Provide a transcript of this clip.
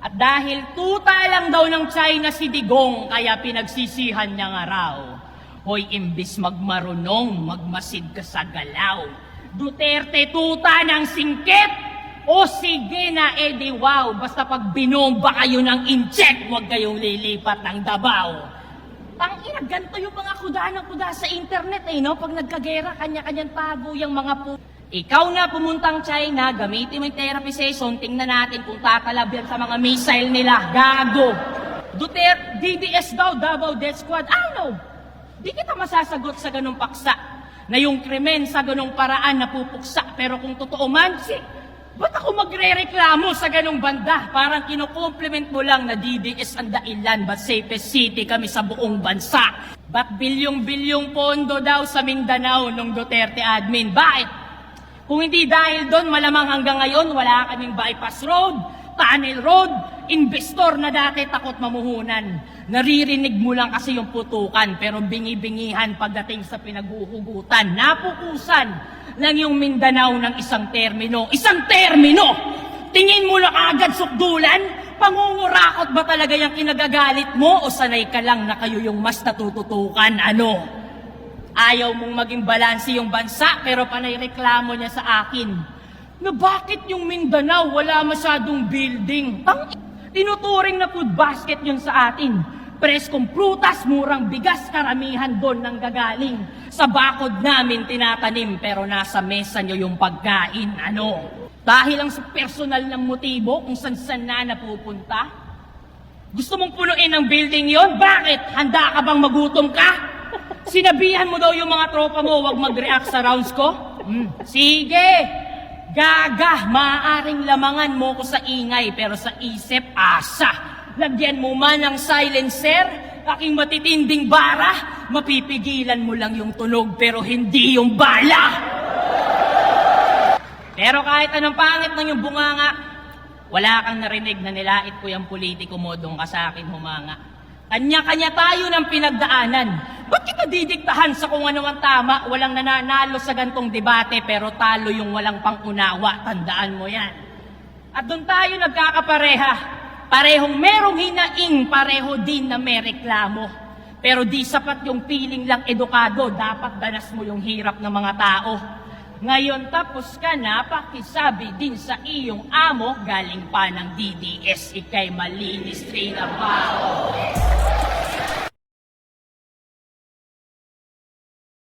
At dahil tuta lang daw ng China si Digong, kaya pinagsisihan niya nga raw. Hoy, imbis magmarunong, magmasid ka sa galaw. Duterte tuta ng singkit! O sige na, edi wow, basta pag binomba kayo ng incheck, huwag kayong lilipat ng Davao. Tangina, ganito yung mga kuda ng kuda sa internet no? Pag nagkagera, kanya-kanyang tago yung mga Ikaw na pumuntang China, gamitin mo yung therapy session, tingnan natin kung tatalab yan sa mga missile nila. Gago! Duterte, DDS daw, Davao Death Squad. I don't know. Di kita masasagot sa ganung paksa na yung krimen sa ganung paraan na pupuksa. Pero kung totoo man, ba't ako magre-reklamo sa ganung banda? Parang kino-compliment mo lang na DDS ang dailan, but safest city kami sa buong bansa. Ba't bilyong-bilyong pondo daw sa Mindanao nung Duterte admin? Bakit? Kung hindi dahil doon, malamang hanggang ngayon, wala kaming bypass road, tunnel road, investor na dati takot mamuhunan. Naririnig mo lang kasi yung putukan, pero bingi-bingihan pagdating sa pinaghuhugutan. Napukusan lang yung Mindanao ng isang termino. Isang termino! Tingin mo lang agad sukdulan? Pangungurakot ba talaga yung kinagagalit mo? O sanay ka lang na kayo yung mas natututukan? Ano? Ayaw mong maging balanse yung bansa, pero panay reklamo niya sa akin na bakit yung Mindanao wala masyadong building. Tinuturing na food basket yun sa atin. Preskong prutas, murang bigas, karamihan doon nang gagaling. Sa bakod namin tinatanim, pero nasa mesa nyo yung pagkain. Ano? Dahil lang sa personal ng motibo kung saan na napupunta? Gusto mong punuin ang building yon? Bakit? Handa ka bang magutom ka? Sinabihan mo daw yung mga tropa mo, wag mag-react sa rounds ko? Sige! Gaga, maaaring lamangan mo ko sa ingay, pero sa isip, asa. Lagyan mo man ng silencer, aking matitinding bara, mapipigilan mo lang yung tunog, pero hindi yung bala. Pero kahit anong pangit ng yung bunganga, wala kang narinig na nilait ko yung politiko mo, doon ka sa akin humanga. Kanya-kanya tayo ng pinagdaanan. Ba't kita didiktahan sa kung ano ang tama? Walang nananalo sa gantong debate, pero talo yung walang pangunawa. Tandaan mo yan. At doon tayo nagkakapareha. Parehong merong hinaing, pareho din na may reklamo. Pero di sapat yung feeling lang edukado. Dapat danas mo yung hirap ng mga tao. Ngayon tapos ka na, pakisabi din sa iyong amo, galing pa ng DDS, ikay malinis train ang bao.